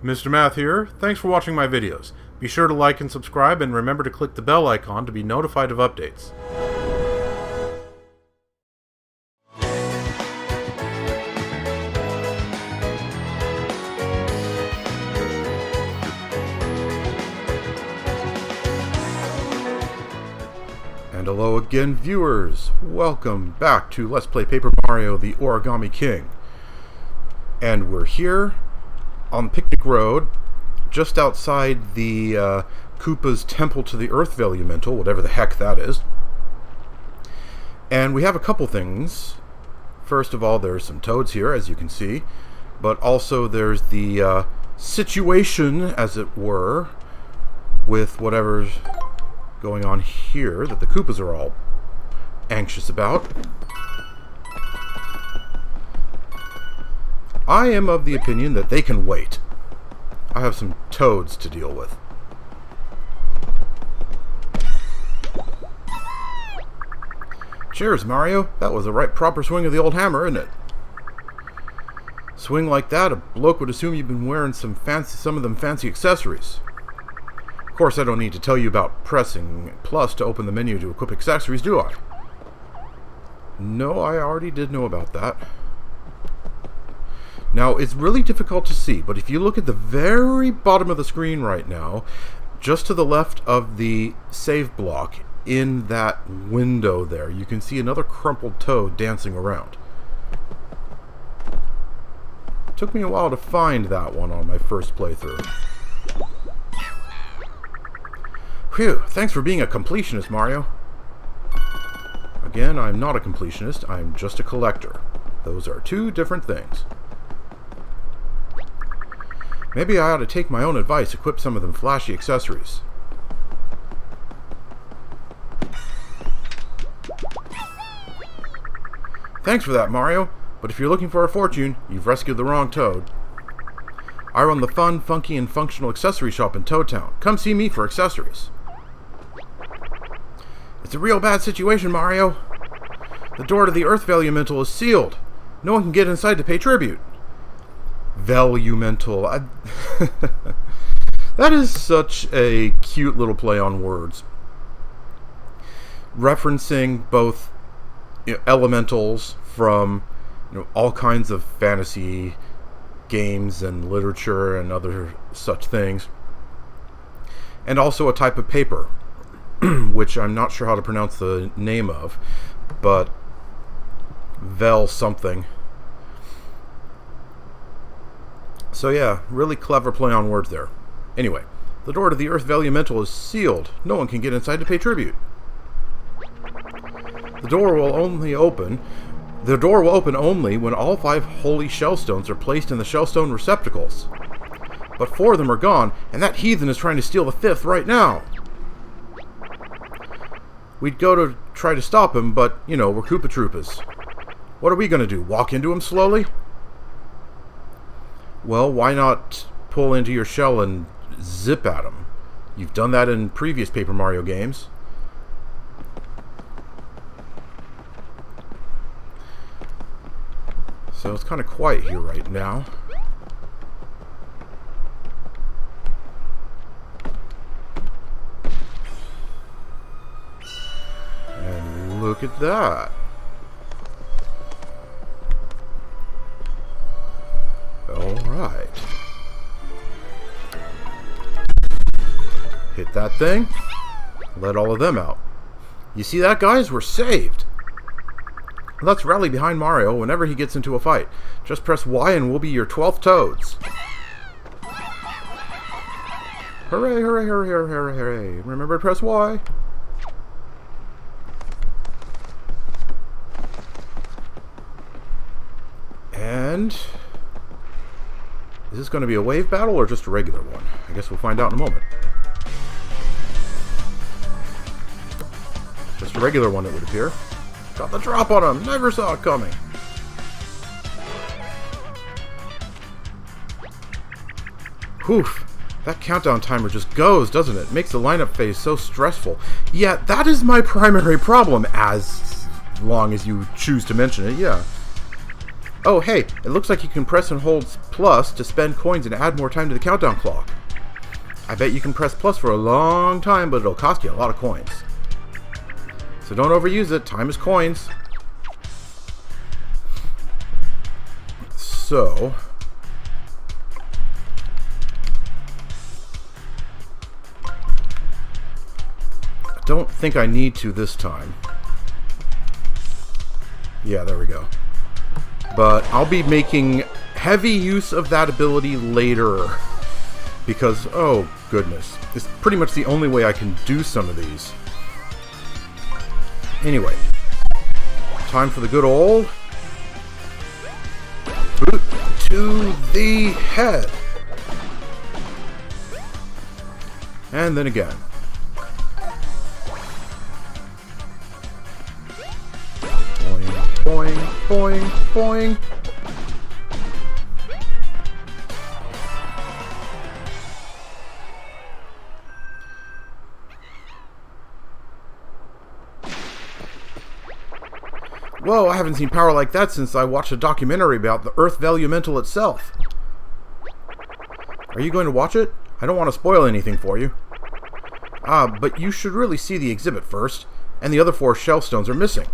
Mr. Math here. Thanks for watching my videos. Be sure to like and subscribe, and remember to click the bell icon to be notified of updates. And hello again, viewers. Welcome back to Let's Play Paper Mario: The Origami King. And we're here on Picnic Road, just outside the Koopa's Temple to the Earth Vellumental, whatever the heck that is. And we have a couple things. First of all, there's some toads here, as you can see. But also there's the situation, as it were, with whatever's going on here that the Koopas are all anxious about. I am of the opinion that they can wait. I have some toads to deal with. Cheers, Mario. That was a right proper swing of the old hammer, isn't it? Swing like that, a bloke would assume you've been wearing some of them fancy accessories. Of course, I don't need to tell you about pressing plus to open the menu to equip accessories, do I? No, I already did know about that. Now, it's really difficult to see, but if you look at the very bottom of the screen right now, just to the left of the save block, in that window there, you can see another crumpled toad dancing around. It took me a while to find that one on my first playthrough. Phew, thanks for being a completionist, Mario. Again, I'm not a completionist, I'm just a collector. Those are two different things. Maybe I ought to take my own advice, equip some of them flashy accessories. Thanks for that, Mario, but if you're looking for a fortune, you've rescued the wrong toad. I run the fun, funky, and functional accessory shop in Toad Town. Come see me for accessories. It's a real bad situation, Mario. The door to the Earth Vellumental is sealed. No one can get inside to pay tribute. Vellumental. That is such a cute little play on words. Referencing both elementals from all kinds of fantasy games and literature and other such things. And also a type of paper, which I'm not sure how to pronounce the name of, but Vel something. So yeah, really clever play on words there. Anyway, the door to the Earth Vellumental is sealed. No one can get inside to pay tribute. The door will open only when all 5 holy shellstones are placed in the shellstone receptacles. But 4 of them are gone, and that heathen is trying to steal the 5th right now. We'd go to try to stop him, but, we're Koopa Troopas. What are we going to do, walk into him slowly? Well, why not pull into your shell and zip at him? You've done that in previous Paper Mario games. So it's kind of quiet here right now. And look at that. Alright. Hit that thing. Let all of them out. You see that, guys? We're saved. Let's rally behind Mario whenever he gets into a fight. Just press Y and we'll be your 12th toads. Hooray, hooray, hooray, hooray, hooray, hooray. Remember to press Y. And is this going to be a wave battle or just a regular one? I guess we'll find out in a moment. Just a regular one, it would appear. Got the drop on him! Never saw it coming! Whew! That countdown timer just goes, doesn't it? Makes the lineup phase so stressful. Yeah, that is my primary problem, as long as you choose to mention it, yeah. Oh, hey, it looks like you can press and hold plus to spend coins and add more time to the countdown clock. I bet you can press plus for a long time, but it'll cost you a lot of coins. So don't overuse it. Time is coins. So... I don't think I need to this time. Yeah, there we go. But I'll be making heavy use of that ability later. Because, oh goodness, it's pretty much the only way I can do some of these. Anyway, time for the good old boot to the head. And then again. Boing, boing, boing, boing. Whoa, I haven't seen power like that since I watched a documentary about the Earth Vellumental itself. Are you going to watch it? I don't want to spoil anything for you. But you should really see the exhibit first, and the other 4 shell stones are missing.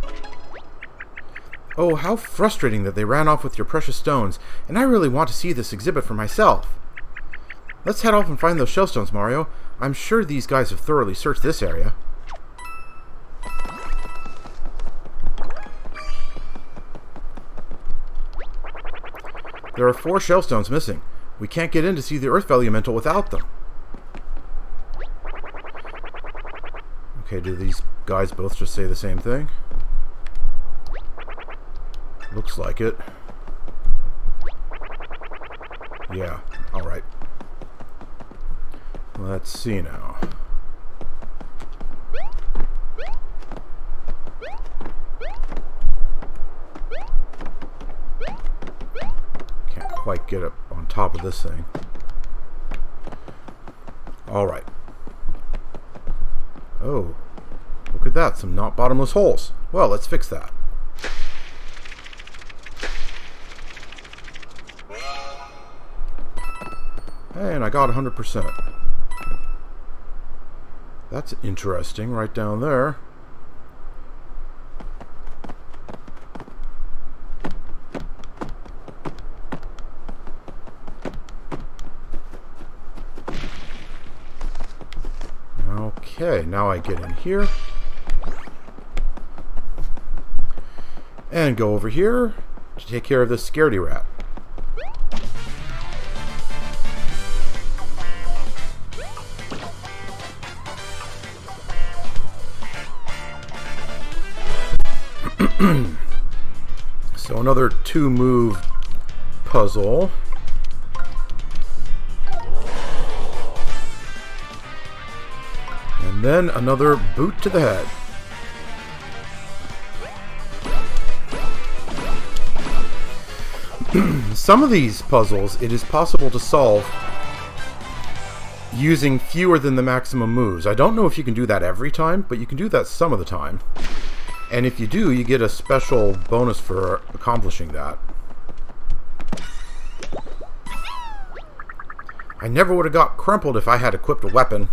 Oh, how frustrating that they ran off with your precious stones, and I really want to see this exhibit for myself. Let's head off and find those shell stones, Mario. I'm sure these guys have thoroughly searched this area. There are 4 shell stones missing. We can't get in to see the Earth Vellumental without them. Okay, do these guys both just say the same thing? Looks like it. Yeah, alright. Let's see now. Can't quite get up on top of this thing. Alright. Oh, look at that, some not bottomless holes. Well, let's fix that. And I got 100%. That's interesting, right down there. Okay, now I get in here. And go over here to take care of this scaredy rat. So another 2-move puzzle. And then another boot to the head. Some of these puzzles it is possible to solve using fewer than the maximum moves. I don't know if you can do that every time, but you can do that some of the time. And if you do, you get a special bonus for accomplishing that. I never would have got crumpled if I had equipped a weapon.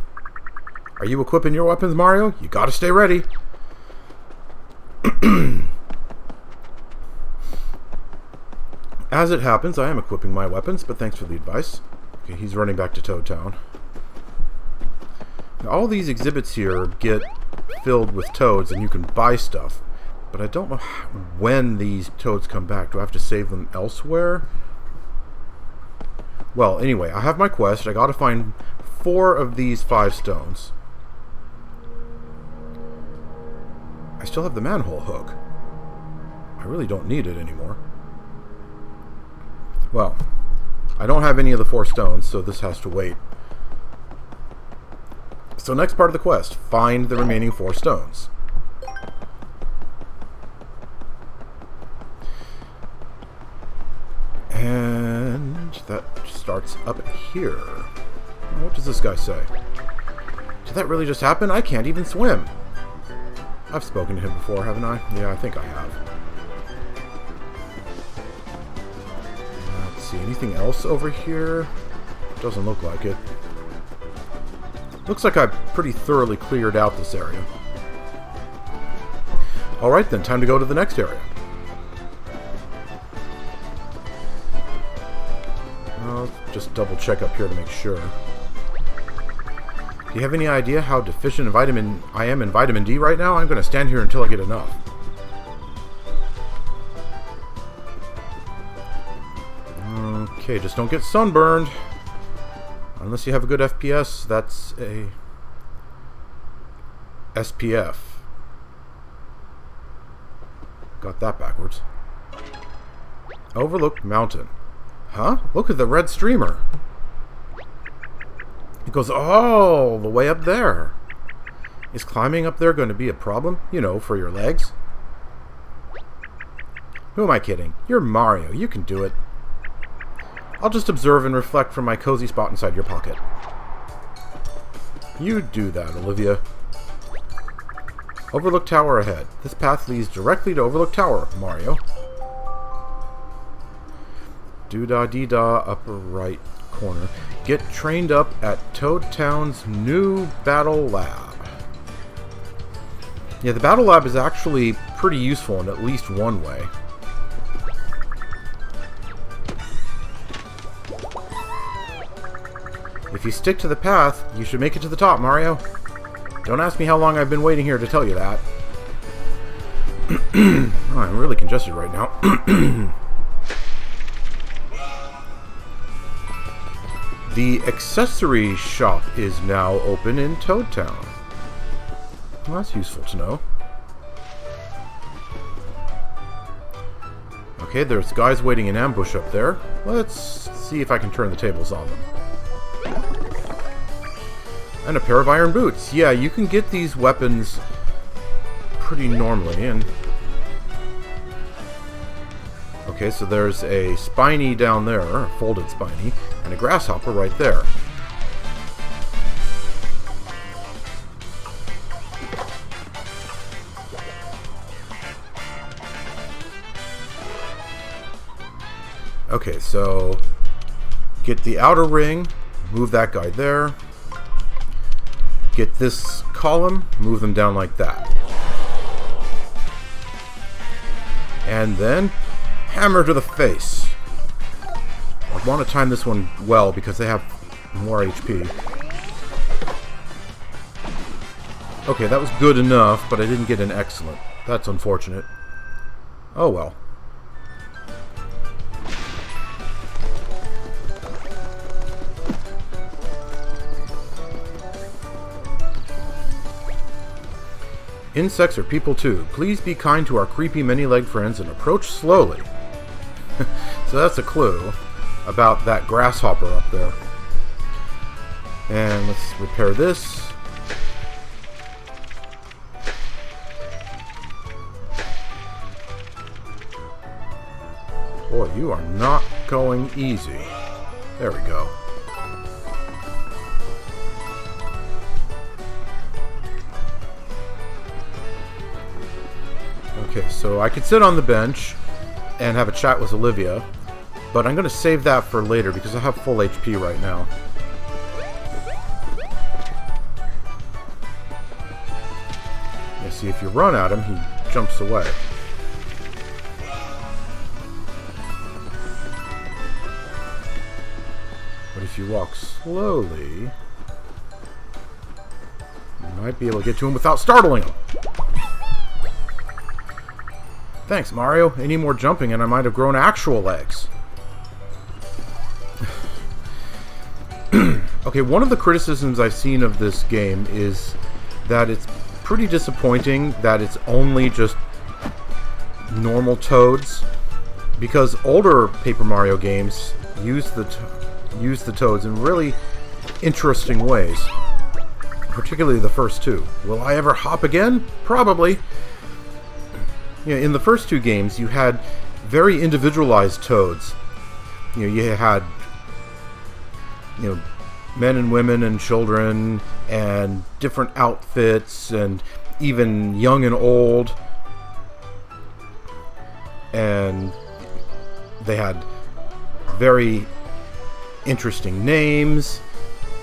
Are you equipping your weapons, Mario? You gotta stay ready. As it happens, I am equipping my weapons, but thanks for the advice. Okay, he's running back to Toad Town. Now, all these exhibits here get filled with toads and you can buy stuff, but I don't know when these toads come back. Do I have to save them elsewhere? Well, anyway, I have my quest. I gotta find 4 of these 5 stones. I still have the manhole hook. I really don't need it anymore. Well, I don't have any of the 4 stones, so this has to wait. So next part of the quest, find the remaining 4 stones. And that starts up here. What does this guy say? Did that really just happen? I can't even swim. I've spoken to him before, haven't I? Yeah, I think I have. Let's see, anything else over here? Doesn't look like it. Looks like I've pretty thoroughly cleared out this area. Alright then, time to go to the next area. I'll just double check up here to make sure. Do you have any idea how deficient I am in vitamin D right now? I'm going to stand here until I get enough. Okay, just don't get sunburned. Unless you have a good FPS, that's a SPF. Got that backwards. Overlook Mountain. Huh? Look at the red streamer. It goes all the way up there. Is climbing up there going to be a problem? You know, for your legs? Who am I kidding? You're Mario. You can do it. I'll just observe and reflect from my cozy spot inside your pocket. You do that, Olivia. Overlook Tower ahead. This path leads directly to Overlook Tower, Mario. Doo-dah-dee-dah, upper right corner. Get trained up at Toad Town's new Battle Lab. Yeah, the Battle Lab is actually pretty useful in at least one way. If you stick to the path, you should make it to the top, Mario. Don't ask me how long I've been waiting here to tell you that. Oh, I'm really congested right now. The accessory shop is now open in Toad Town. Well, that's useful to know. Okay, there's guys waiting in ambush up there. Let's see if I can turn the tables on them. And a pair of iron boots. Yeah, you can get these weapons pretty normally. And okay, so there's a spiny down there, a folded spiny, and a grasshopper right there. Okay, so get the outer ring, move that guy there. Get this column, move them down like that. And then hammer to the face. I want to time this one well because they have more HP. Okay, that was good enough, but I didn't get an excellent. That's unfortunate. Oh well. Insects are people too. Please be kind to our creepy many-legged friends and approach slowly. So that's a clue about that grasshopper up there. And let's repair this. Boy, you are not going easy. There we go. Okay, so I could sit on the bench and have a chat with Olivia, but I'm going to save that for later because I have full HP right now. You see, if you run at him, he jumps away. But if you walk slowly, you might be able to get to him without startling him. Thanks, Mario. Any more jumping and I might have grown actual legs. Okay, one of the criticisms I've seen of this game is that it's pretty disappointing that it's only just normal Toads, because older Paper Mario games use the Toads in really interesting ways, particularly the first two. Will I ever hop again? Probably. You know, in the first two games, you had very individualized Toads. You know, you had, you know, men and women and children and different outfits and even young and old. And they had very interesting names.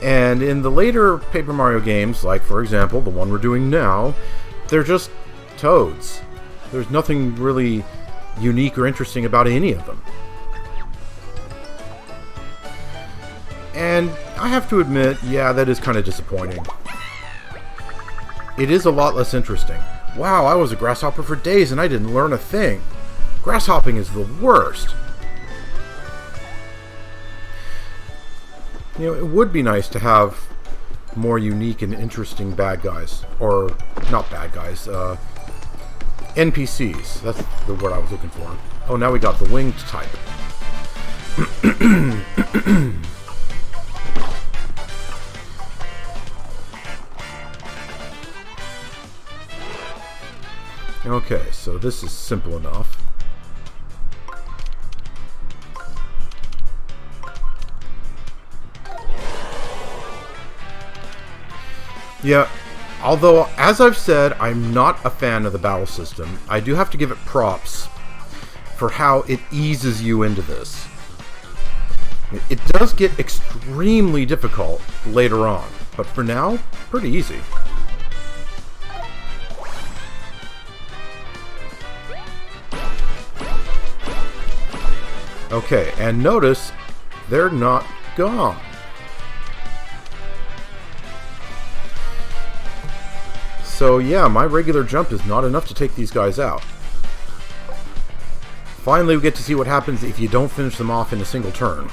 And in the later Paper Mario games, like for example the one we're doing now, they're just toads. There's nothing really unique or interesting about any of them. And I have to admit, yeah, that is kind of disappointing. It is a lot less interesting. Wow, I was a grasshopper for days and I didn't learn a thing. Grasshopping is the worst. You know, it would be nice to have more unique and interesting bad guys. Or, not bad guys, NPCs. That's the word I was looking for. Oh, now we got the winged type. Okay, so this is simple enough. Yeah, although, as I've said, I'm not a fan of the battle system, I do have to give it props for how it eases you into this. It does get extremely difficult later on, but for now, pretty easy. Okay, and notice, they're not gone. So yeah, my regular jump is not enough to take these guys out. Finally, we get to see what happens if you don't finish them off in a single turn.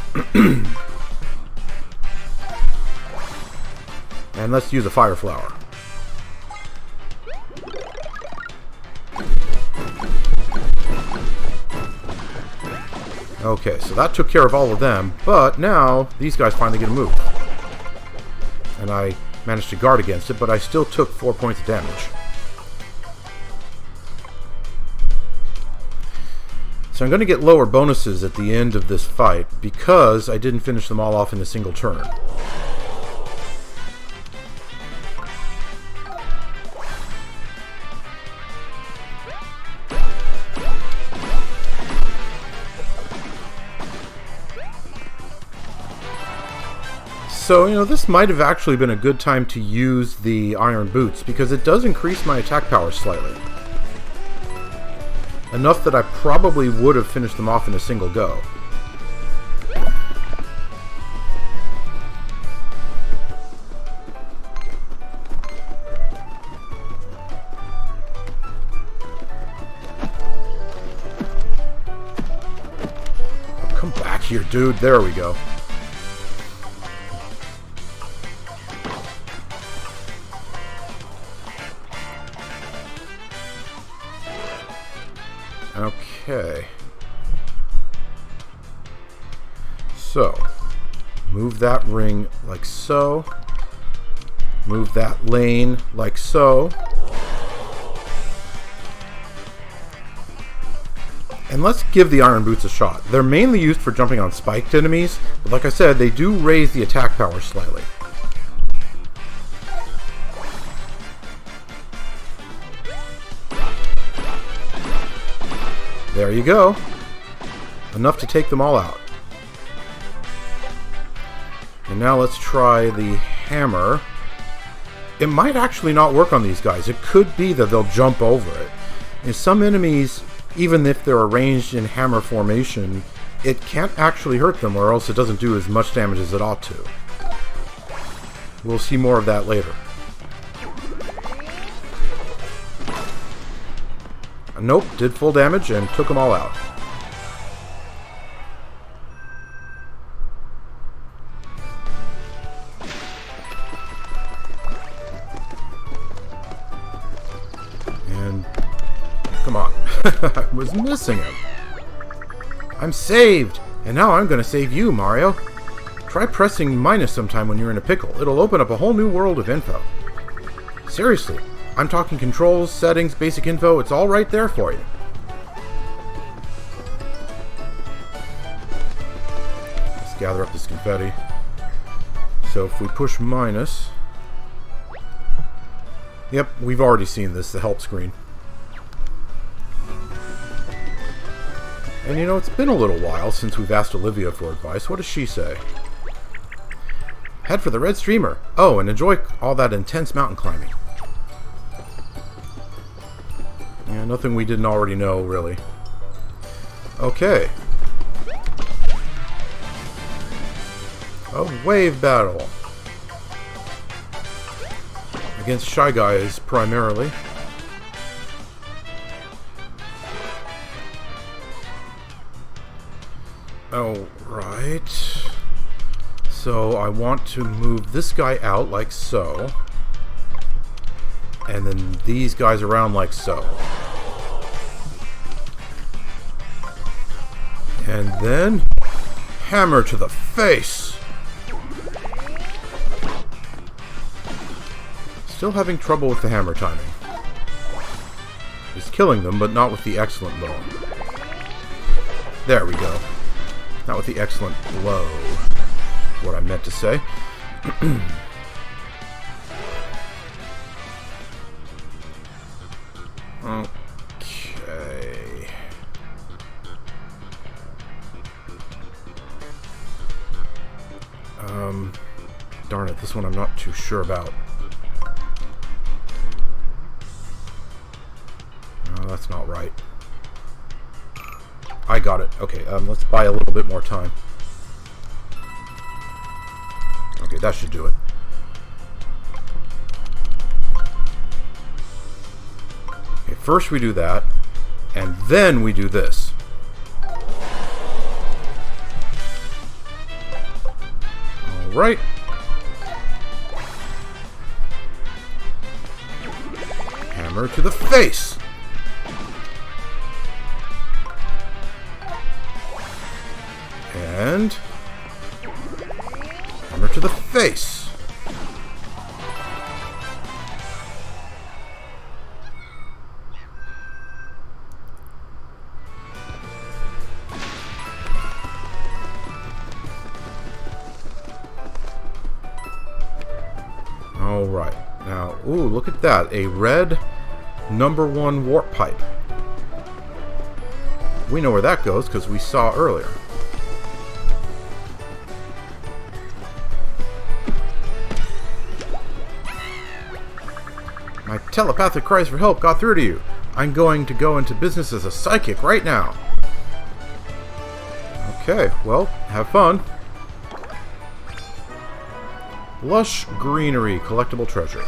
And let's use a fire flower. Okay, so that took care of all of them, but now these guys finally get a move. And I managed to guard against it, but I still took 4 points of damage. So I'm going to get lower bonuses at the end of this fight because I didn't finish them all off in a single turn. So, you know, this might have actually been a good time to use the iron boots because it does increase my attack power slightly. Enough that I probably would have finished them off in a single go. Oh, come back here, dude. There we go. Okay. So, move that ring like so. Move that lane like so. And let's give the iron boots a shot. They're mainly used for jumping on spiked enemies, but like I said, they do raise the attack power slightly. There you go. Enough to take them all out. And now let's try the hammer. It might actually not work on these guys. It could be that they'll jump over it. And some enemies, even if they're arranged in hammer formation, it can't actually hurt them, or else it doesn't do as much damage as it ought to. We'll see more of that later. Nope, did full damage and took them all out. And come on. I was missing him. I'm saved! And now I'm gonna save you, Mario. Try pressing minus sometime when you're in a pickle. It'll open up a whole new world of info. Seriously. I'm talking controls, settings, basic info, it's all right there for you. Let's gather up this confetti. So if we push minus... Yep, we've already seen this, the help screen. And you know, it's been a little while since we've asked Olivia for advice. What does she say? Head for the red streamer. Oh, and enjoy all that intense mountain climbing. Yeah, nothing we didn't already know, really. Okay. A wave battle. Against Shy Guys, primarily. Alright. So I want to move this guy out like so. And then these guys around like so. And then hammer to the face. Still having trouble with the hammer timing. He's killing them, but not with the excellent blow. There we go. Not with the excellent blow. What I meant to say. Okay. Darn it, this one I'm not too sure about. No, that's not right. I got it. Okay, let's buy a little bit more time. Okay, that should do it. Okay, first we do that, and then we do this. Alright. Hammer to the face! And hammer to the face. All right. Now, ooh, look at that. A red #1 warp pipe. We know where that goes because we saw earlier. My telepathic cries for help got through to you. I'm going to go into business as a psychic right now. Okay, well, have fun. Lush greenery, collectible treasure.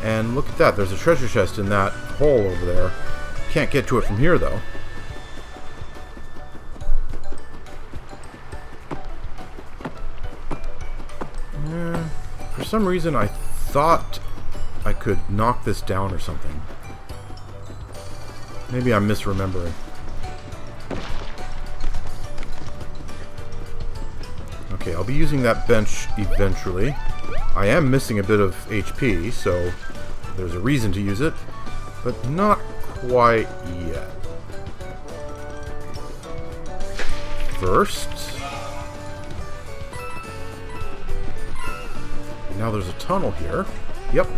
And look at that, there's a treasure chest in that hole over there. Can't get to it from here, though. For some reason, I thought I could knock this down or something. Maybe I'm misremembering. Okay, I'll be using that bench eventually. I am missing a bit of HP, so there's a reason to use it, but not quite yet. First... Now there's a tunnel here. Yep.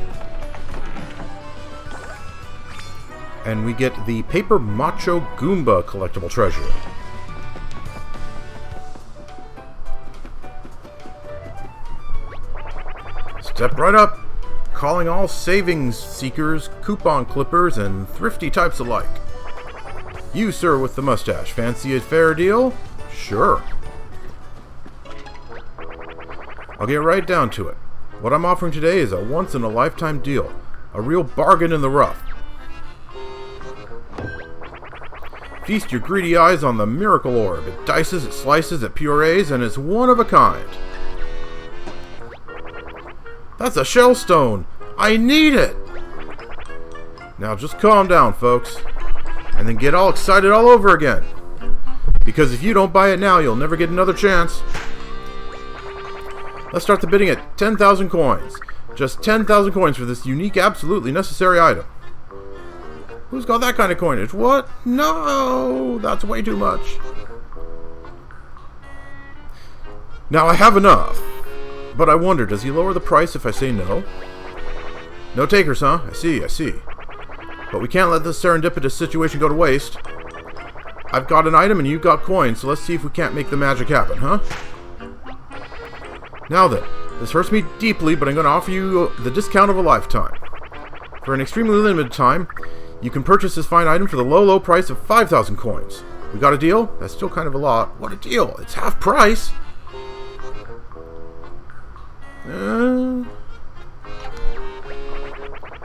And we get the Paper Macho Goomba collectible treasure. Step right up, calling all savings seekers, coupon clippers, and thrifty types alike. You, sir, with the mustache, fancy a fair deal? Sure. I'll get right down to it. What I'm offering today is a once-in-a-lifetime deal. A real bargain in the rough. Feast your greedy eyes on the miracle orb. It dices, it slices, it purees, and it's one of a kind. That's a shell stone! I need it! Now just calm down, folks. And then get all excited all over again. Because if you don't buy it now, you'll never get another chance. Let's start the bidding at 10,000 coins. Just 10,000 coins for this unique, absolutely necessary item. Who's got that kind of coinage? What? No! That's way too much. Now I have enough. But I wonder, does he lower the price if I say no? No takers, huh? I see, I see. But we can't let this serendipitous situation go to waste. I've got an item and you've got coins, so let's see if we can't make the magic happen, huh? Now then, this hurts me deeply, but I'm going to offer you the discount of a lifetime. For an extremely limited time, you can purchase this fine item for the low, low price of 5,000 coins. We got a deal? That's still kind of a lot. What a deal! It's half price!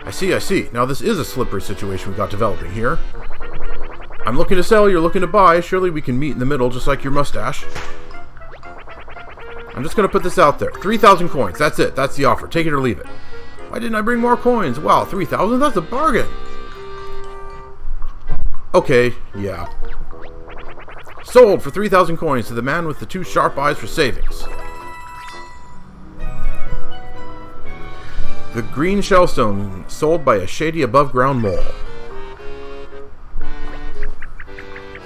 I see. Now this is a slippery situation we got developing here. I'm looking to sell, you're looking to buy. Surely we can meet in the middle, just like your mustache. I'm just going to put this out there. 3,000 coins. That's it. That's the offer. Take it or leave it. Why didn't I bring more coins? Wow, 3,000? That's a bargain. Okay, yeah. Sold for 3,000 coins to the man with the 2 sharp eyes for savings. The green shellstone sold by a shady above-ground mole.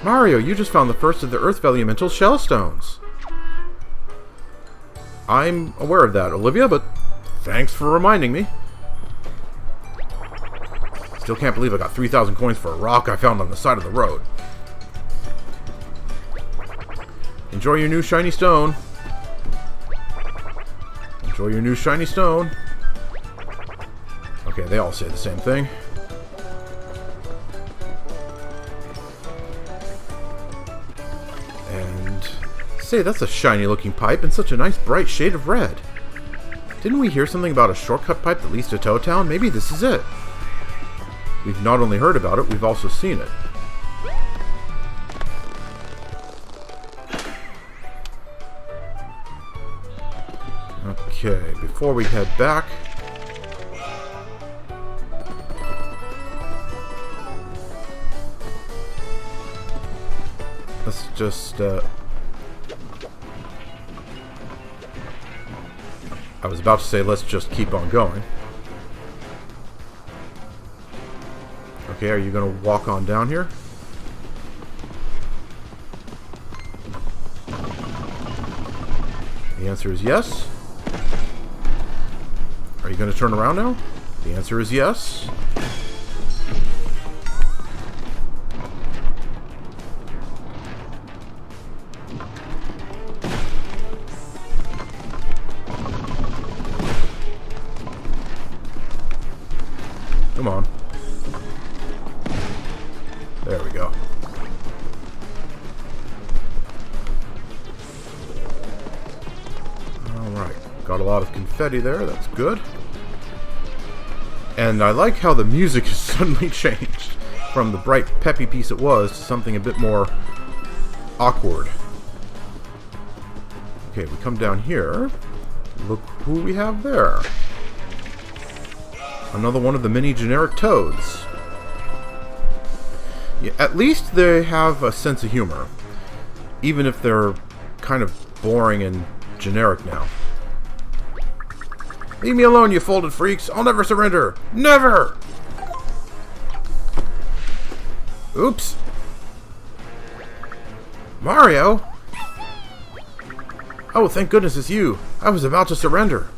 Mario, you just found the first of the Earth Vellumental shellstones. I'm aware of that, Olivia, but thanks for reminding me. Still can't believe I got 3,000 coins for a rock I found on the side of the road. Enjoy your new shiny stone. Enjoy your new shiny stone. Okay, they all say the same thing. And say, that's a shiny looking pipe and such a nice bright shade of red. Didn't we hear something about a shortcut pipe that leads to Toad Town? Maybe this is it. We've not only heard about it, we've also seen it. Okay, before we head back, let's just, I was about to say, let's just keep on going. Okay, are you going to walk on down here? The answer is yes. Are you going to turn around now? The answer is yes. Come on. There we go. Alright. Got a lot of confetti there. That's good. And I like how the music has suddenly changed from the bright, peppy piece it was to something a bit more awkward. Okay, we come down here. Look who we have there. Another one of the mini generic toads. Yeah, at least they have a sense of humor, even if they're kind of boring and generic now. Leave me alone, you folded freaks. I'll never surrender. Never! Oops. Mario? Oh, thank goodness it's you. I was about to surrender.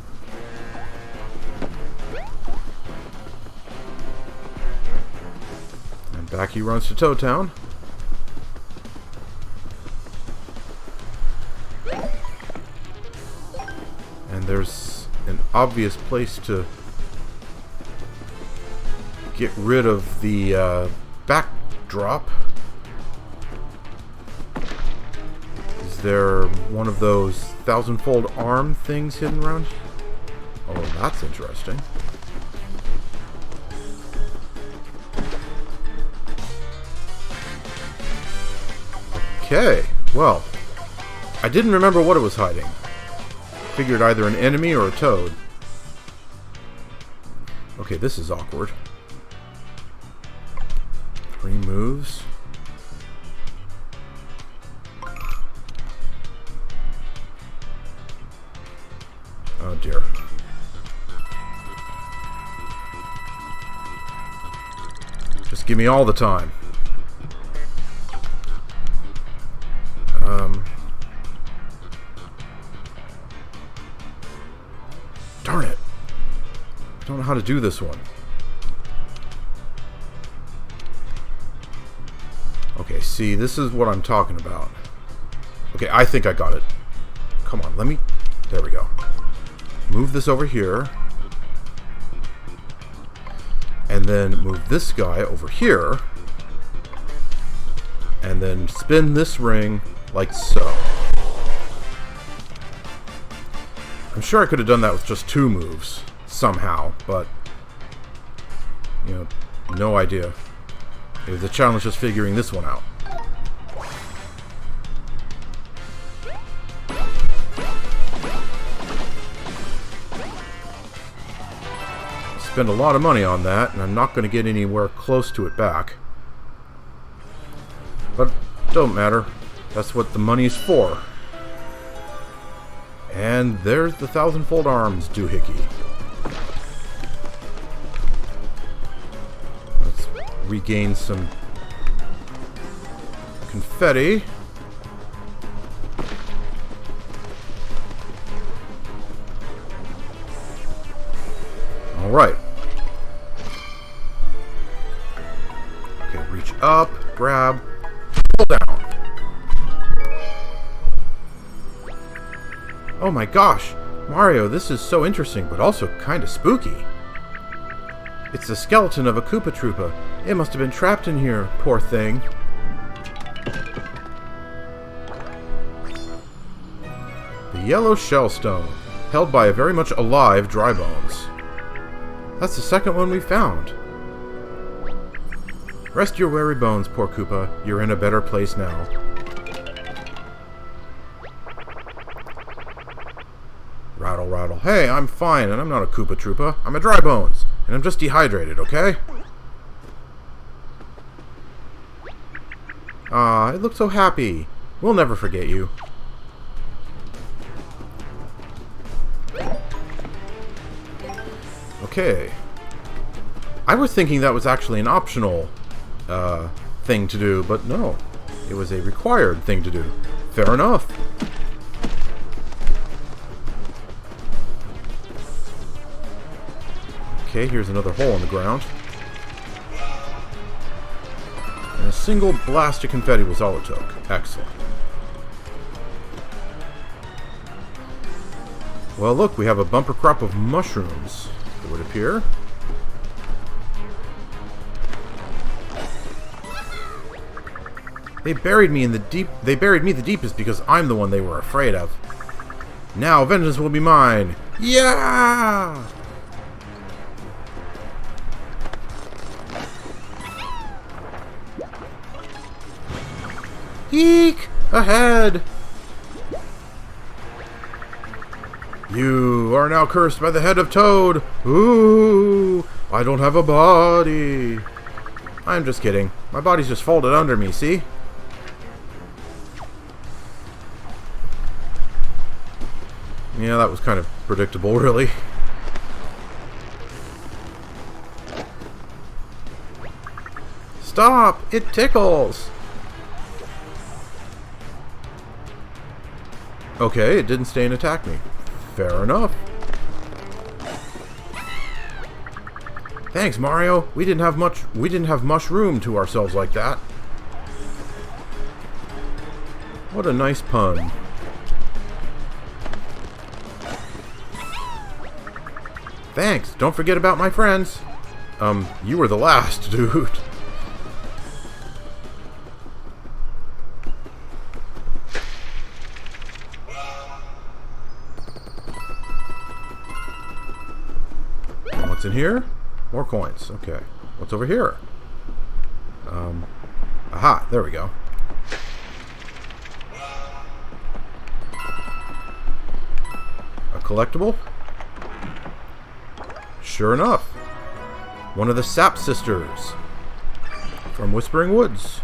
And back he runs to Toad Town. And there's an obvious place to get rid of the backdrop. Is there one of those thousand-fold arm things hidden around? Oh, that's interesting. Okay, well, I didn't remember what it was hiding. Figured either an enemy or a toad. Okay, this is awkward. 3 moves. Oh dear. Just give me all the time. Darn it. I don't know how to do this one. Okay, See, this is what I'm talking about. Okay, I think I got it. Come on, let me... There we go. Move this over here. And then move this guy over here. And then spin this ring like so. I'm sure I could have done that with just 2 moves somehow, but you know, no idea. The challenge is figuring this one out. Spend a lot of money on that, and I'm not going to get anywhere close to it back. But don't matter. That's what the money's for. And there's the 1,000-fold arms doohickey. Let's regain some confetti. Alright. Okay, reach up, grab, pull down. Oh my gosh, Mario, this is so interesting, but also kind of spooky. It's the skeleton of a Koopa Troopa. It must have been trapped in here, poor thing. The yellow shell stone, held by a very much alive Dry Bones. That's the second one we found. Rest your weary bones, poor Koopa. You're in a better place now. Rattle, rattle. Hey, I'm fine, and I'm not a Koopa Troopa. I'm a Dry Bones, and I'm just dehydrated, okay? Ah, it looks so happy. We'll never forget you. Okay. I was thinking that was actually an optional thing to do, but no. It was a required thing to do. Fair enough. Okay, here's another hole in the ground. And a single blast of confetti was all it took. Excellent. Well, look, we have a bumper crop of mushrooms, it would appear. They buried me the deepest because I'm the one they were afraid of. Now vengeance will be mine. Yeah! Eek! Ahead! You are now cursed by the head of Toad. Ooh! I don't have a body. I'm just kidding. My body's just folded under me, see? Yeah, that was kind of predictable, really. Stop! It tickles! Okay, it didn't stay and attack me. Fair enough. Thanks, Mario. We didn't have much room to ourselves like that. What a nice pun. Thanks. Don't forget about my friends. You were the last, dude. What's in here? More coins. Okay. What's over here? Aha, there we go. A collectible? Sure enough. One of the Sap Sisters from Whispering Woods.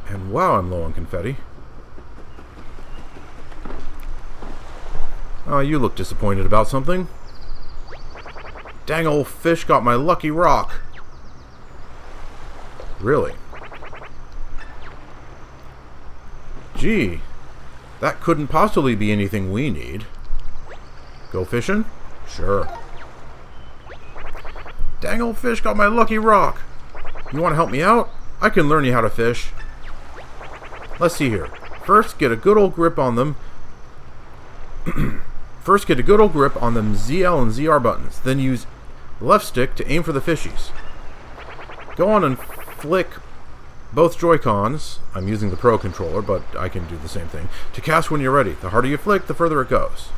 And wow, I'm low on confetti. Oh, you look disappointed about something. Dang old fish got my lucky rock. Really? Gee, that couldn't possibly be anything we need. Go fishing? Sure. Dang old fish got my lucky rock. You want to help me out? I can learn you how to fish. Let's see here. First, get a good old grip on them. First, get a good old grip on them ZL and ZR buttons. Then use left stick to aim for the fishies. Go on and flick both Joy-Cons. I'm using the Pro controller, but I can do the same thing. To cast when you're ready. The harder you flick, the further it goes.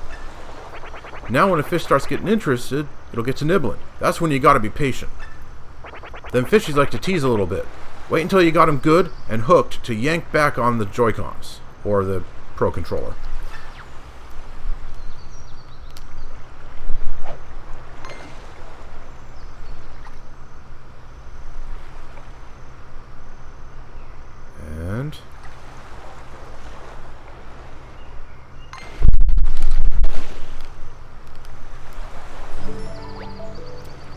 Now when a fish starts getting interested, it'll get to nibbling. That's when you gotta be patient. Them fishies like to tease a little bit. Wait until you got them good and hooked to yank back on the Joy-Cons, or the Pro controller. And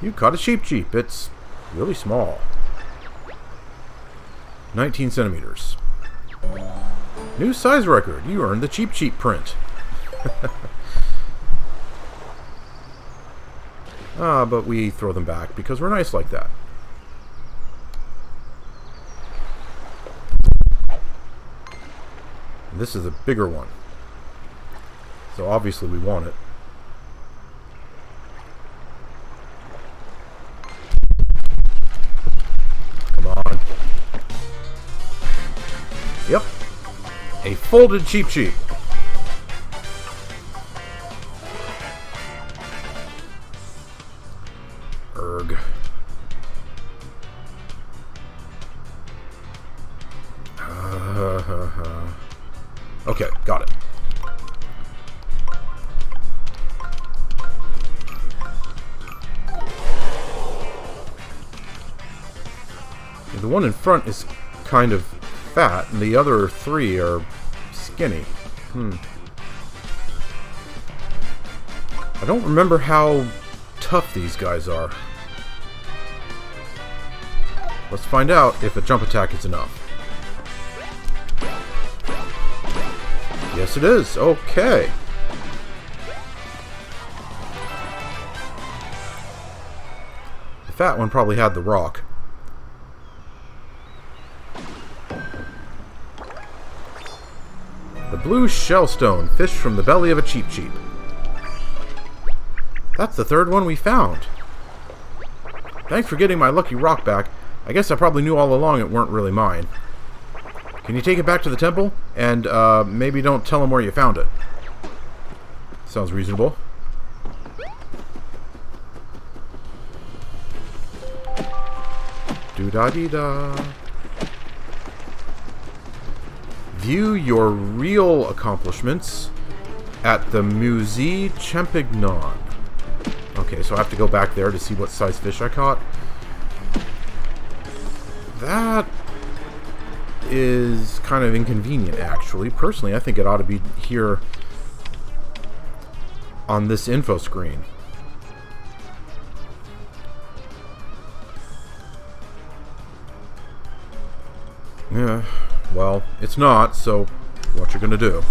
you caught a cheap. It's really small. 19 centimeters. New size record. You earned the cheap print. But we throw them back because we're nice like that. And this is a bigger one. So obviously we want it. Come on. Yep. A folded cheap. Erg. Okay, got it. The one in front is kind of fat, and the other three are skinny. I don't remember how tough these guys are. Let's find out if a jump attack is enough. Yes, it is. Okay. The fat one probably had the rock. The blue shellstone, fish from the belly of a cheap. That's the third one we found. Thanks for getting my lucky rock back. I guess I probably knew all along it weren't really mine. Can you take it back to the temple? And maybe don't tell them where you found it. Sounds reasonable. Do-da-dee-da. View your real accomplishments at the Musée Champignon. Okay, so I have to go back there to see what size fish I caught. That is kind of inconvenient, actually. Personally, I think it ought to be here on this info screen. Yeah, well, it's not, so what you're gonna do?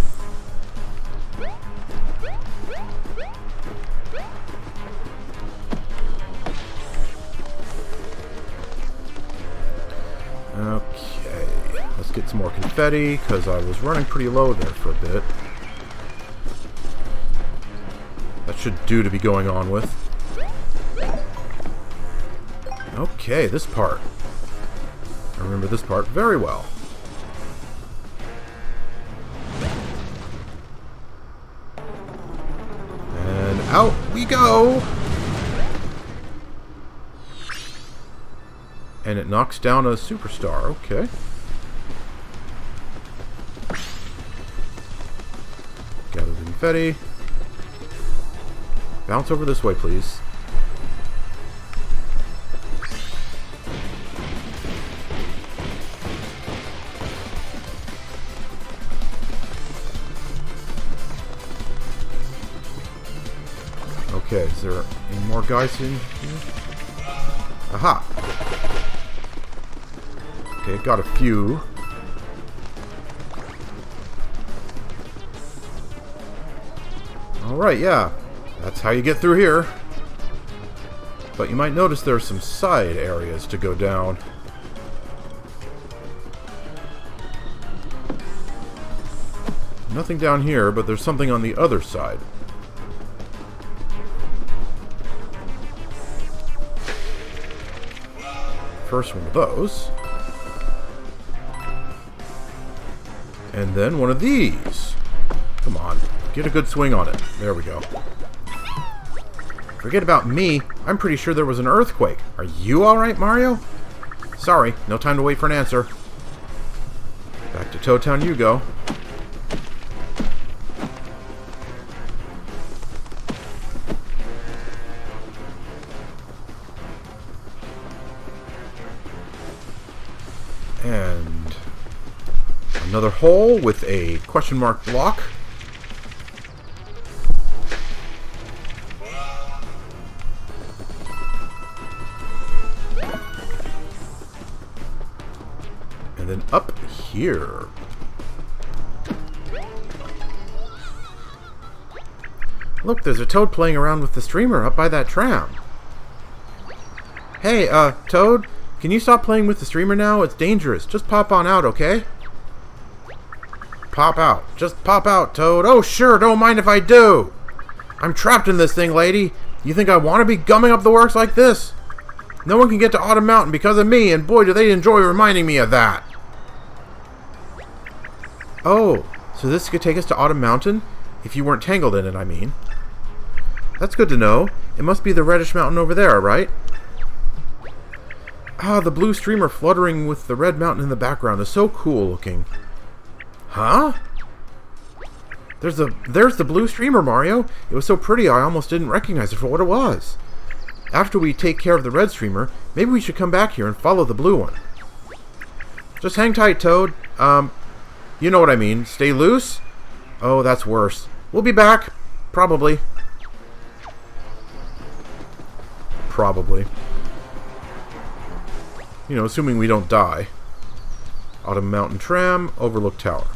Okay, let's get some more confetti, because I was running pretty low there for a bit. That should do to be going on with. Okay, this part. I remember this part very well. And out we go! And it knocks down a superstar. Okay. Gather the confetti. Bounce over this way, please. Okay, is there any more guys in here? Aha! Okay, got a few. Alright, yeah. That's how you get through here. But you might notice there are some side areas to go down. Nothing down here, but there's something on the other side. First one of those. And then one of these. Come on, get a good swing on it. There we go. Forget about me. I'm pretty sure there was an earthquake. Are you alright, Mario? Sorry, no time to wait for an answer. Back to Toad Town you go. And another hole with a question mark block. And then up here. Look, there's a toad playing around with the streamer up by that tram. Hey, Toad, can you stop playing with the streamer now? It's dangerous. Just pop on out, okay? Pop out. Just pop out, Toad. Oh, sure, don't mind if I do. I'm trapped in this thing, lady. You think I want to be gumming up the works like this? No one can get to Autumn Mountain because of me, and boy, do they enjoy reminding me of that. Oh, so this could take us to Autumn Mountain? If you weren't tangled in it, I mean. That's good to know. It must be the reddish mountain over there, right? Ah, the blue streamer fluttering with the red mountain in the background is so cool looking. Huh? There's the blue streamer, Mario. It was so pretty I almost didn't recognize it for what it was. After we take care of the red streamer, maybe we should come back here and follow the blue one. Just hang tight, Toad. You know what I mean. Stay loose? Oh, that's worse. We'll be back. Probably. Probably. You know, assuming we don't die. Autumn Mountain Tram, Overlook Tower.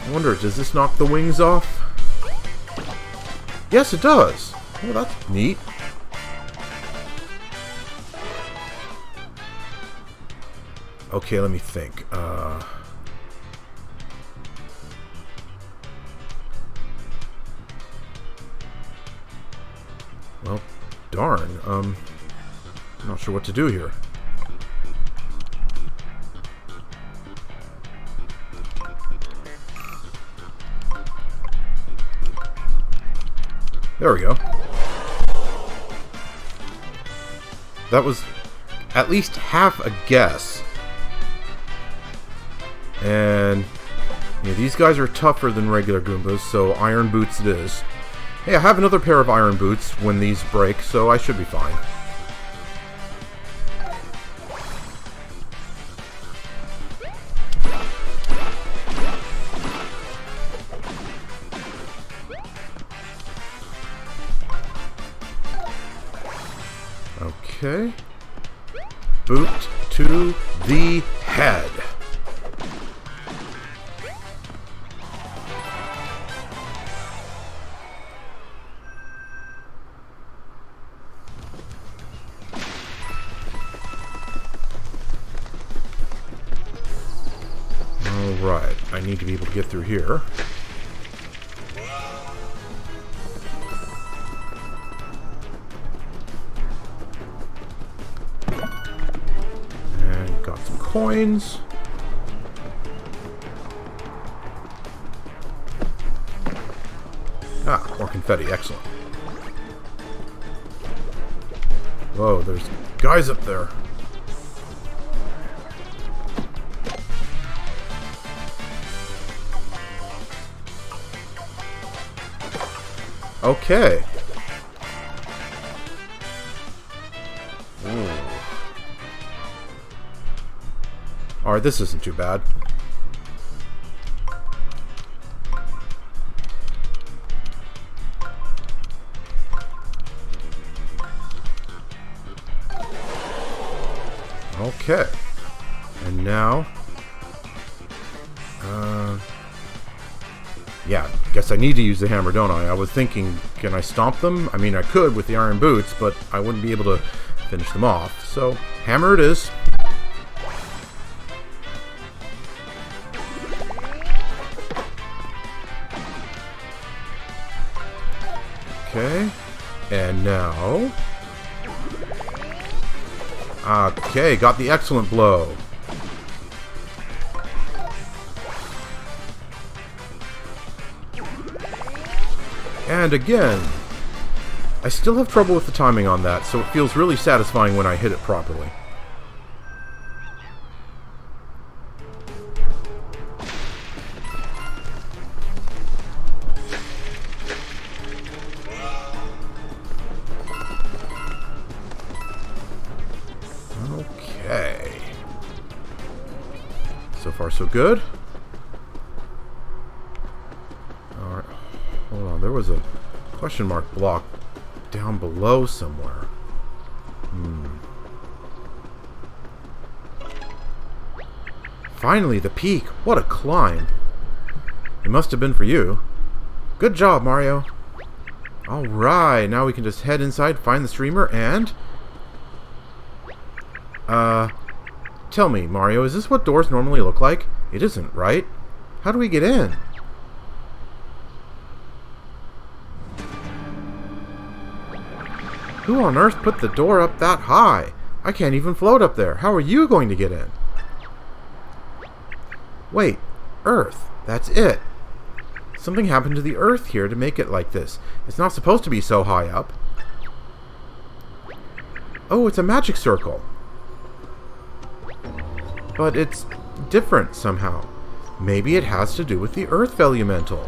I wonder, does this knock the wings off? Yes, it does. Oh, that's neat. Okay, let me think. Well, darn. I'm not sure what to do here. There we go. That was at least half a guess. And yeah, these guys are tougher than regular Goombas, so iron boots it is. Hey, I have another pair of iron boots when these break, so I should be fine. Okay. Boot to the head. Alright, I need to be able to get through here. And got some coins. Ah, more confetti, excellent. Whoa, there's guys up there. Okay. Alright, this isn't too bad. Okay. And now... yeah, guess I need to use the hammer, don't I? I was thinking, can I stomp them? I mean, I could with the iron boots, but I wouldn't be able to finish them off. So, hammer it is. Okay. And now... Okay, got the excellent blow. And again, I still have trouble with the timing on that, so it feels really satisfying when I hit it properly. Okay. So far, so good. Alright. Hold on, there was a question mark block down below somewhere. Finally, the peak. What a climb. It must have been for you. Good job, Mario. Alright, now we can just head inside, find the streamer, and... Tell me, Mario, is this what doors normally look like? It isn't, right? How do we get in? Who on earth put the door up that high? I can't even float up there. How are you going to get in? Wait, Earth. That's it. Something happened to the Earth here to make it like this. It's not supposed to be so high up. Oh, it's a magic circle. But it's different somehow. Maybe it has to do with the Earth Vellumental.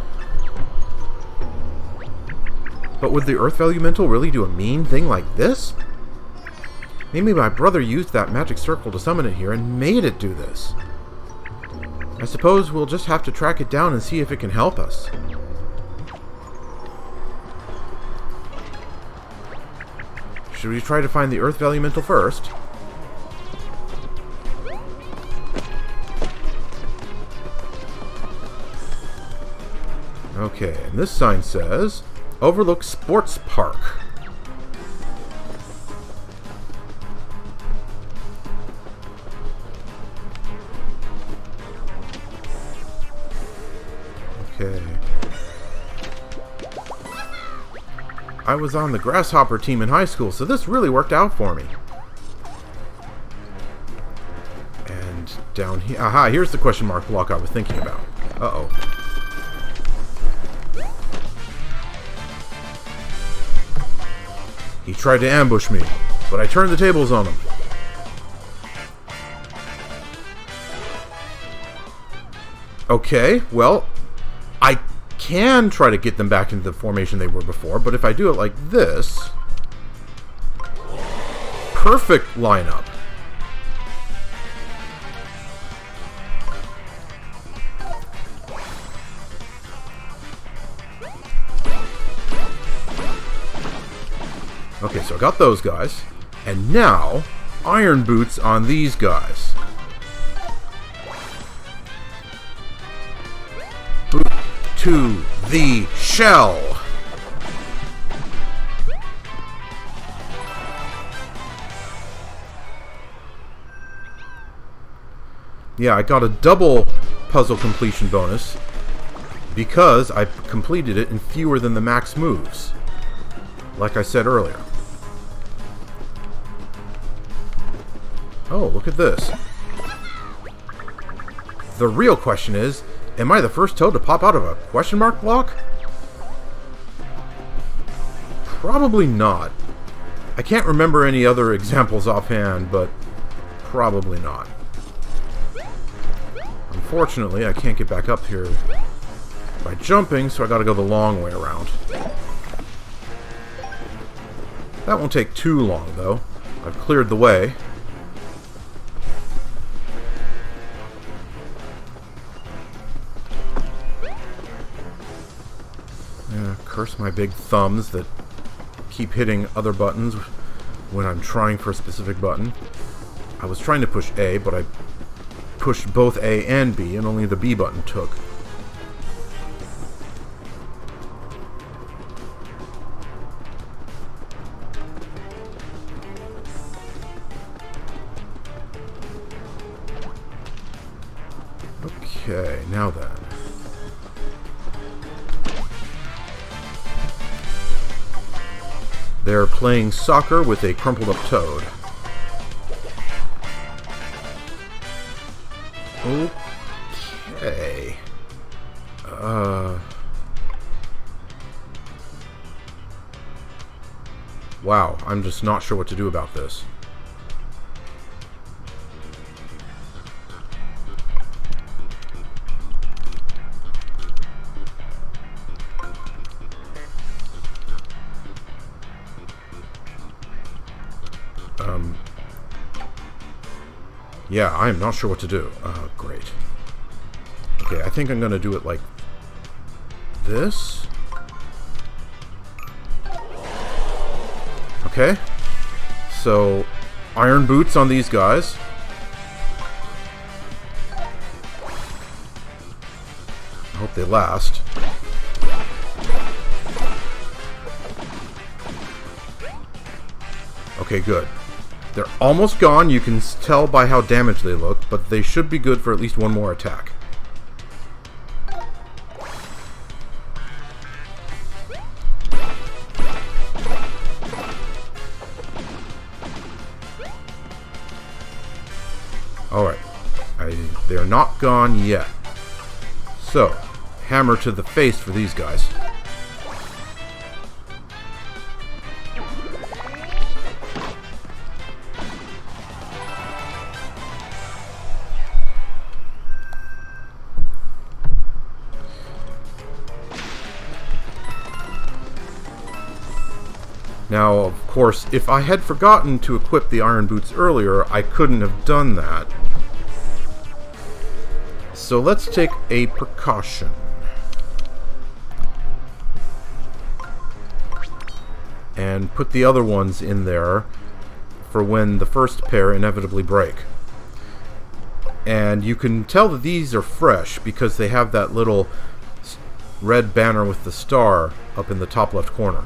But would the Earth Vellumental really do a mean thing like this? Maybe my brother used that magic circle to summon it here and made it do this. I suppose we'll just have to track it down and see if it can help us. Should we try to find the Earth Vellumental first? Okay, and this sign says Overlook Sports Park. Okay. I was on the grasshopper team in high school, so this really worked out for me. And down here... Aha, here's the question mark block I was thinking about. Uh-oh. He tried to ambush me, but I turned the tables on him. Okay, well, I can try to get them back into the formation they were before, but if I do it like this... Perfect lineup. Okay, so I got those guys. And now, iron boots on these guys. Boot to the shell. Yeah, I got a double puzzle completion bonus because I completed it in fewer than the max moves. Like I said earlier. Oh, look at this. The real question is, am I the first toad to pop out of a question mark block? Probably not. I can't remember any other examples offhand, but probably not. Unfortunately, I can't get back up here by jumping, so I gotta go the long way around. That won't take too long, though. I've cleared the way. Yeah, curse my big thumbs that keep hitting other buttons when I'm trying for a specific button. I was trying to push A, but I pushed both A and B, and only the B button took. Okay, now then. They're playing soccer with a crumpled up toad. Okay. Wow, I'm just not sure what to do about this. Yeah, I am not sure what to do. Great. Okay, I think I'm gonna do it like this. Okay. So, iron boots on these guys. I hope they last. Okay, good. They're almost gone. You can tell by how damaged they look, but they should be good for at least one more attack. Alright. They're not gone yet. So, hammer to the face for these guys. Now, of course, if I had forgotten to equip the iron boots earlier, I couldn't have done that. So let's take a precaution. And put the other ones in there for when the first pair inevitably break. And you can tell that these are fresh because they have that little red banner with the star up in the top left corner.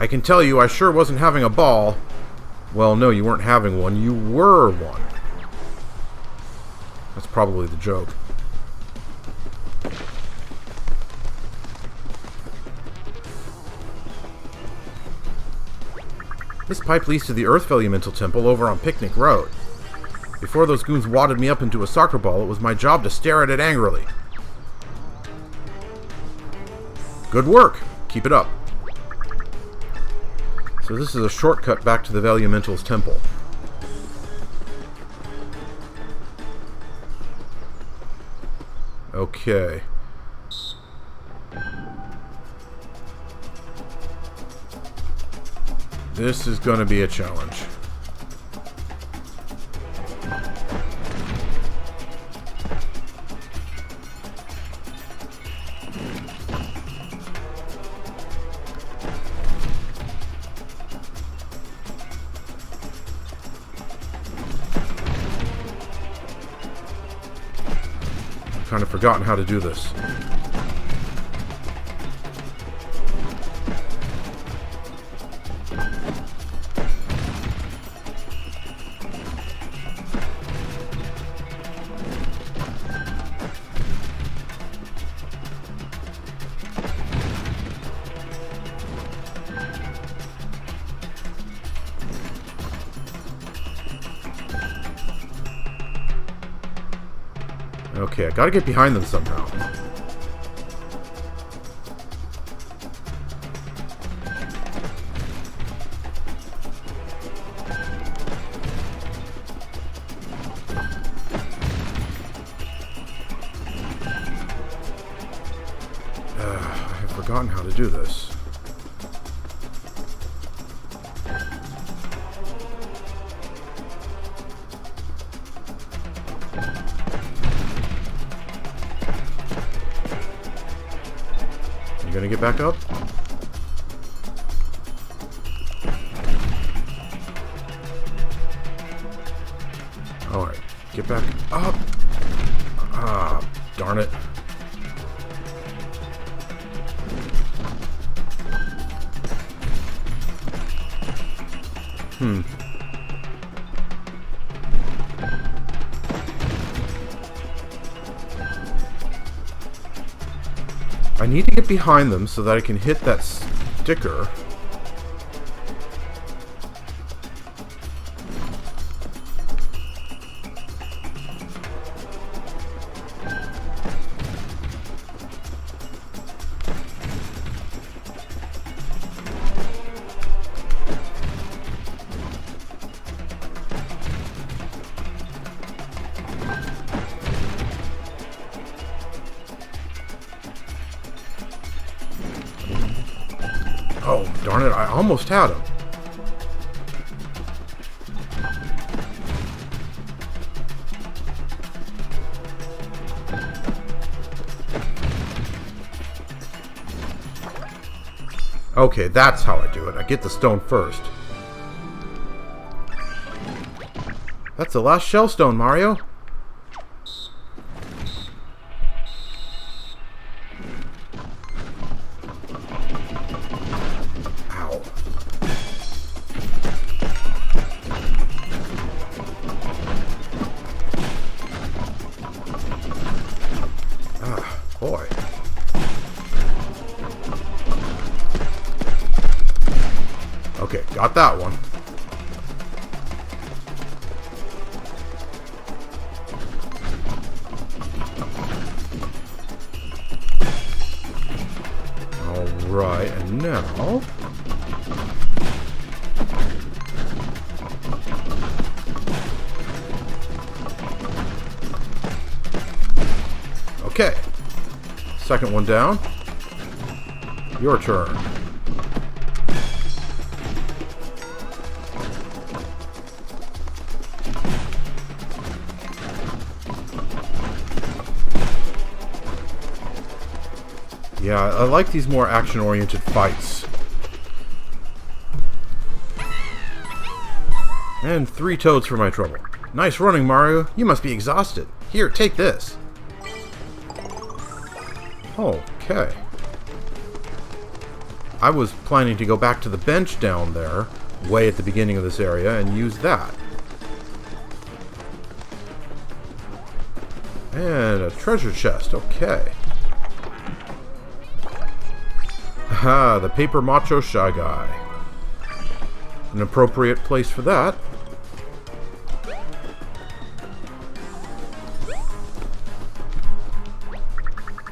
I can tell you I sure wasn't having a ball. Well, no, you weren't having one. You were one. That's probably the joke. This pipe leads to the Earth Vellumental temple over on Picnic Road. Before those goons wadded me up into a soccer ball, it was my job to stare at it angrily. Good work. Keep it up. So this is a shortcut back to the Vellumental's temple. Okay. This is going to be a challenge. Kind of forgotten how to do this. Okay, I gotta get behind them somehow. I have forgotten how to do this. You gonna get back up? Alright, get back up. Ah, darn it. I need to get behind them so that I can hit that sticker. Oh, darn it, I almost had him. Okay, that's how I do it. I get the stone first. That's the last shell stone, Mario. Ow. Ah, boy. Okay, got that one. Alright, and now... Okay. Second one down. Your turn. Yeah, I like these more action-oriented fights. And 3 toads for my trouble. Nice running, Mario. You must be exhausted. Here, take this. Okay. I was planning to go back to the bench down there, way at the beginning of this area, and use that. And a treasure chest. Okay. Aha, the Paper Macho Shy Guy. An appropriate place for that.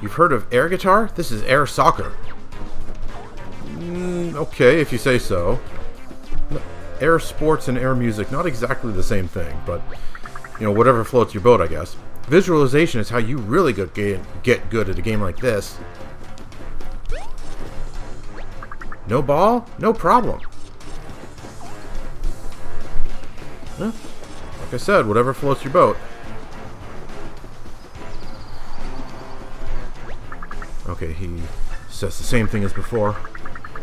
You've heard of air guitar? This is air soccer. Okay, if you say so. Air sports and air music, not exactly the same thing, but, you know, whatever floats your boat, I guess. Visualization is how you really get good at a game like this. No ball? No problem. Well, like I said, whatever floats your boat. Okay, he says the same thing as before.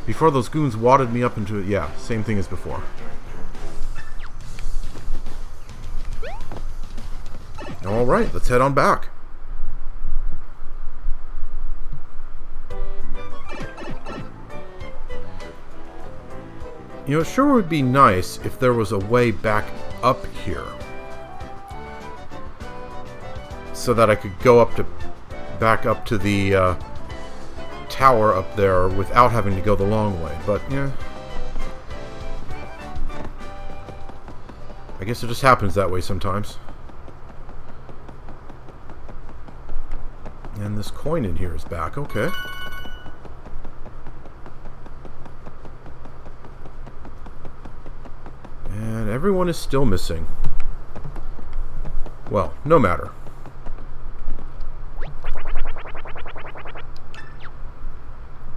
Before those goons wadded me up into it. Yeah, same thing as before. Alright, let's head on back. You know, it sure would be nice if there was a way back up here. So that I could go up to... back up to the, tower up there without having to go the long way. But, yeah. I guess it just happens that way sometimes. And this coin in here is back. Okay. And everyone is still missing. Well, no matter.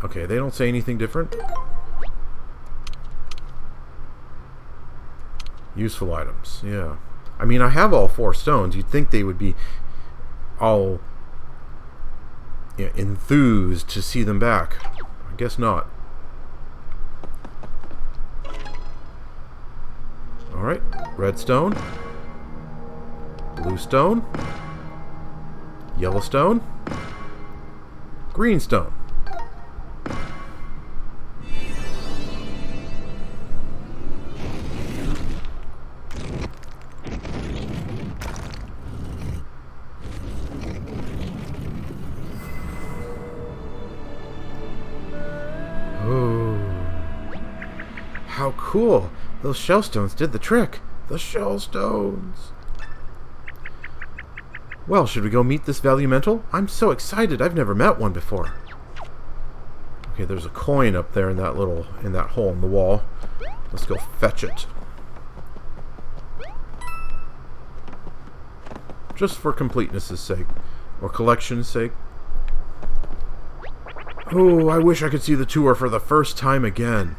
Okay, they don't say anything different. Useful items, yeah. I mean, I have all 4 stones. You'd think they would be all, yeah, enthused to see them back. I guess not. Alright, red stone. Blue stone. Yellow stone. Green stone. How cool! Those shell stones did the trick! The shell stones! Well, should we go meet this Vellumental? I'm so excited, I've never met one before. Okay, there's a coin up there in that hole in the wall. Let's go fetch it. Just for completeness' sake. Or collection's sake. Oh, I wish I could see the tour for the first time again.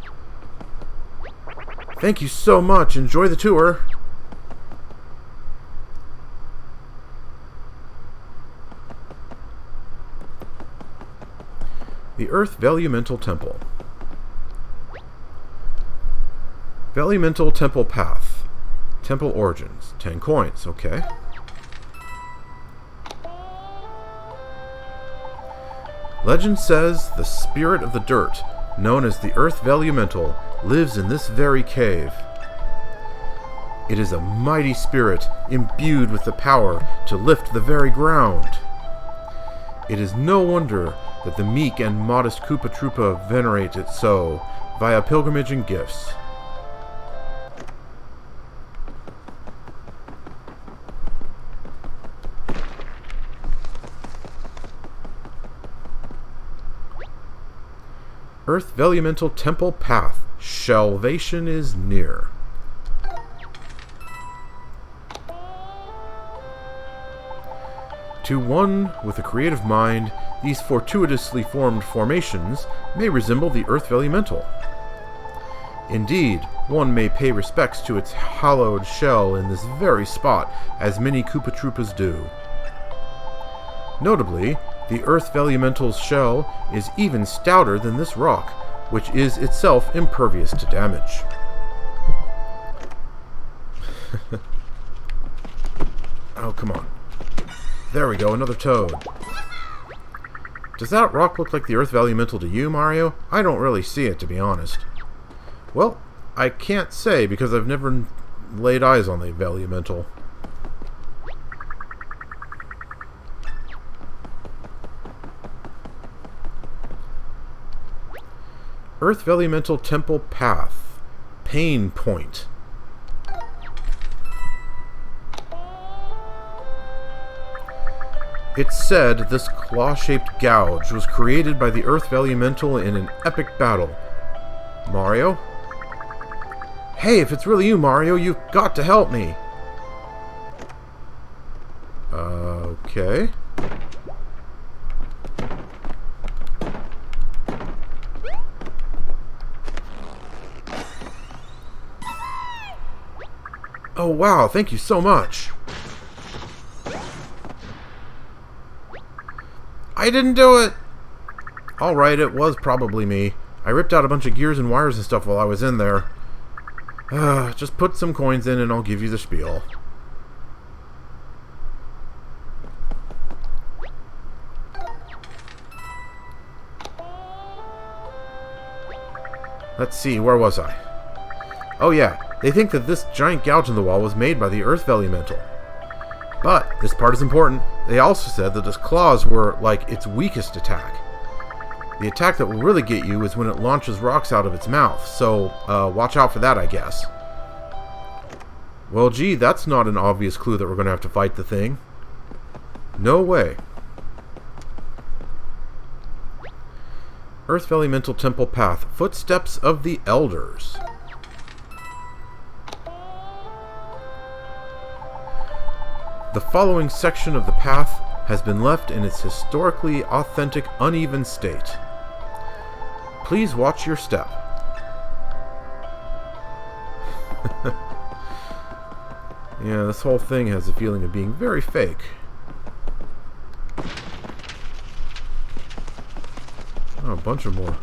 Thank you so much. Enjoy the tour. The Earth Vellumental Temple. Vellumental Temple Path. Temple Origins. 10 coins, okay. Legend says the spirit of the dirt, known as the Earth Vellumental, lives in this very cave. It is a mighty spirit imbued with the power to lift the very ground. It is no wonder that the meek and modest Koopa Troopa venerate it so, via pilgrimage and gifts. Earth Vellumental Temple Path. Salvation is near. To one with a creative mind, these fortuitously formed formations may resemble the Earth Vellumental. Indeed, one may pay respects to its hallowed shell in this very spot, as many Koopa Troopas do. Notably, the Earth Vellumental's shell is even stouter than this rock, which is itself impervious to damage. Oh, come on. There we go, another toad. Does that rock look like the Earth Vellumental to you, Mario? I don't really see it, to be honest. Well, I can't say because I've never laid eyes on the Vellumental. Earth Vellumental Temple Path. Pain Point. It's said this claw-shaped gouge was created by the Earth Vellumental in an epic battle. Mario? Hey, if it's really you, Mario, you've got to help me. Okay. Oh wow, thank you so much. I didn't do it! Alright, it was probably me. I ripped out a bunch of gears and wires and stuff while I was in there. Just put some coins in and I'll give you the spiel. Let's see, where was I? Oh yeah, they think that this giant gouge in the wall was made by the Earth Vellumental. But, this part is important, they also said that its claws were, like, its weakest attack. The attack that will really get you is when it launches rocks out of its mouth, so, watch out for that, I guess. Well, gee, that's not an obvious clue that we're going to have to fight the thing. No way. Earth Vellumental Temple Path. Footsteps of the Elders. The following section of the path has been left in its historically authentic uneven state. Please watch your step. Yeah, this whole thing has a feeling of being very fake. Oh, a bunch of more.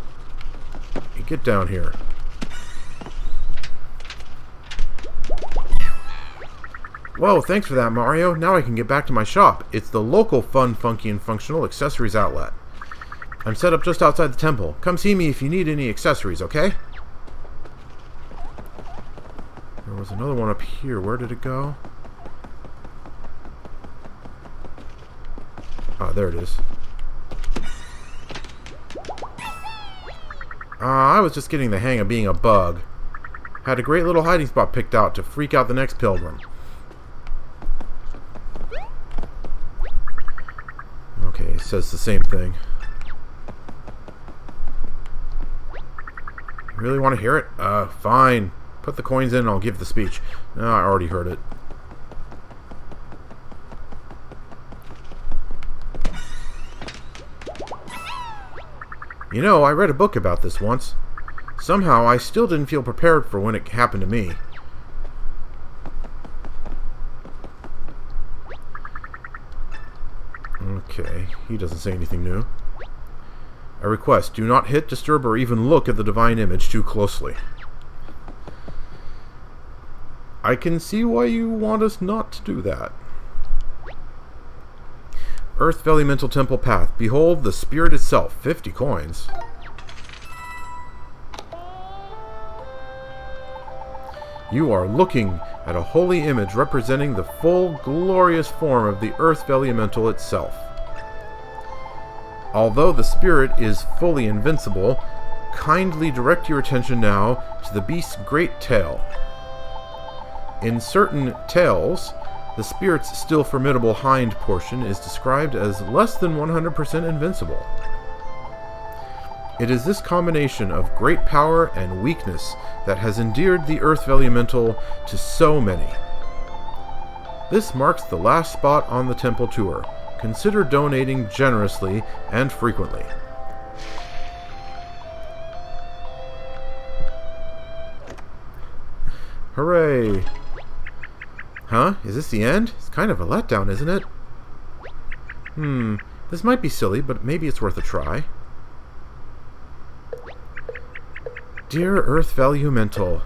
Hey, get down here. Whoa, thanks for that, Mario. Now I can get back to my shop. It's the local fun, funky, and functional accessories outlet. I'm set up just outside the temple. Come see me if you need any accessories, okay? There was another one up here. Where did it go? Ah, there it is. I was just getting the hang of being a bug. Had a great little hiding spot picked out to freak out the next pilgrim. Okay, it says the same thing. Really want to hear it? Fine. Put the coins in and I'll give the speech. No, I already heard it. You know, I read a book about this once. Somehow, I still didn't feel prepared for when it happened to me. Okay, he doesn't say anything new. I request, do not hit, disturb, or even look at the divine image too closely. I can see why you want us not to do that. Earth Vellumental Temple Path. Behold the spirit itself. 50 coins. You are looking at a holy image representing the full, glorious form of the Earth Vellumental itself. Although the spirit is fully invincible, kindly direct your attention now to the beast's great tail. In certain tales, the spirit's still formidable hind portion is described as less than 100% invincible. It is this combination of great power and weakness that has endeared the Earth Vellumental to so many. This marks the last spot on the temple tour. Consider donating generously and frequently. Hooray! Huh? Is this the end? It's kind of a letdown, isn't it? This might be silly, but maybe it's worth a try. Dear Earth Vellumental,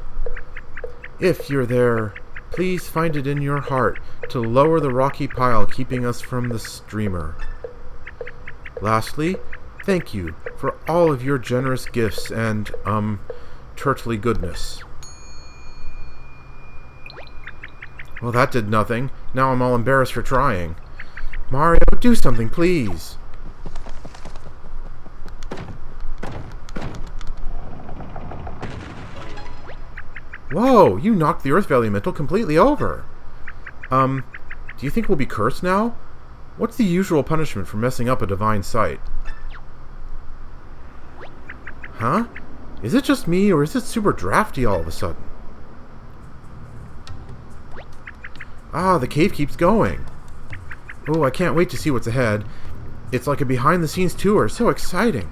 if you're there, please find it in your heart to lower the rocky pile keeping us from the streamer. Lastly, thank you for all of your generous gifts and, turtly goodness. Well, that did nothing. Now I'm all embarrassed for trying. Mario, do something, please. Whoa, you knocked the Earth Vellumental completely over. Do you think we'll be cursed now? What's the usual punishment for messing up a divine site? Huh? Is it just me, or is it super drafty all of a sudden? Ah, the cave keeps going. Oh, I can't wait to see what's ahead. It's like a behind-the-scenes tour. So exciting.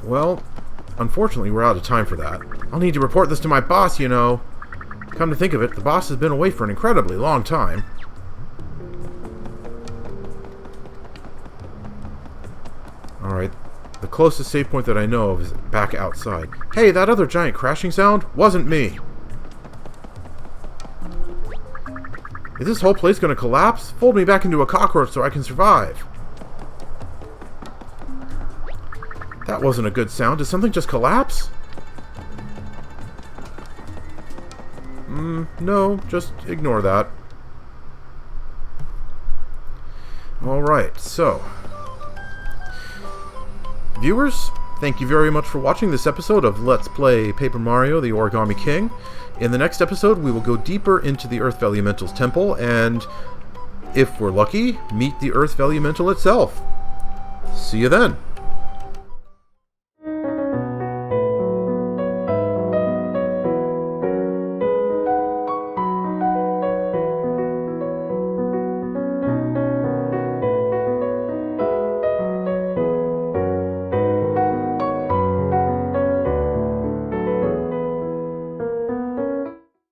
Well, unfortunately, we're out of time for that. I'll need to report this to my boss, you know. Come to think of it, the boss has been away for an incredibly long time. Alright, the closest save point that I know of is back outside. Hey, that other giant crashing sound wasn't me. Is this whole place going to collapse? Fold me back into a cockroach so I can survive. That wasn't a good sound. Did something just collapse? No, just ignore that. Alright, so. Viewers, thank you very much for watching this episode of Let's Play Paper Mario: The Origami King. In the next episode, we will go deeper into the Earth Vellumental's temple and, if we're lucky, meet the Earth Vellumental itself. See you then!